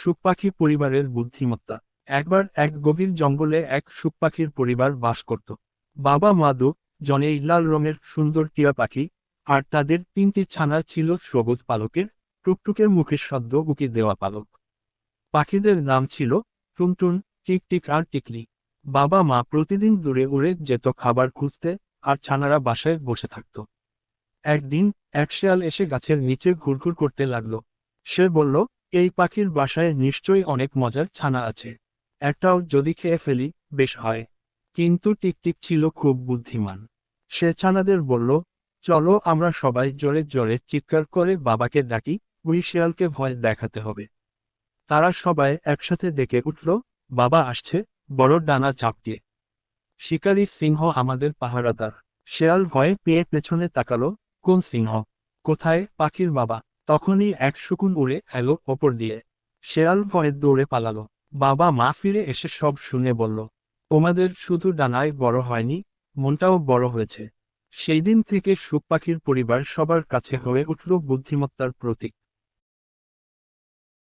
শুক পাখি পরিবারের বুদ্ধিমত্তা। একবার এক গভীর জঙ্গলে এক শুক পাখির পরিবার বাস করত। বাবা মা জনে লাল রঙের সুন্দর টিয়া পাখি, আর তাদের 3টি ছানা ছিল সবুজ পালকের, টুকটুকে মুখের সদ্য উকি দেওয়া পালক। পাখিদের নাম ছিল টুনটুন, টিকটিক আর টিকলি। বাবা মা প্রতিদিন দূরে উড়ে যেত খাবার খুঁজতে, আর ছানারা বাসায় বসে থাকত। একদিন এক শেয়াল এসে গাছের নিচে ঘুরঘুর করতে লাগলো। সে বলল, এই পাখির বাসায় নিশ্চয়ই অনেক মজার ছানা আছে। একটাও যদি খেয়ে ফেলি, বেশ হয়। কিন্তু টিকটিক ছিল খুব বুদ্ধিমান। সে ছানাদের বলল, চলো আমরা সবাই জোরে জোরে চিৎকার করে বাবাকে ডাকি, ওই শেয়ালকে ভয় দেখাতে হবে। তারা সবাই একসাথে ডেকে উঠল, বাবা আসছে, বড় ডানা ঝাপটিয়ে। শিকারী সিংহ আমাদের পাহারাদার। শেয়াল ভয় পেয়ে পেছনে তাকালো, কোন সিংহ? কোথায় পাখির বাবা? তখনই এক শকুন উড়ে এলো ওপর দিয়ে। শেয়াল ভয়ে দৌড়ে পালালো। বাবা মা ফিরে এসে সব শুনে বলল, তোমাদের শুধু ডানায় বড় হয়নি, মনটাও বড় হয়েছে। সেই দিন থেকে শুক পাখির পরিবার সবার কাছে হয়ে উঠল বুদ্ধিমত্তার প্রতীক।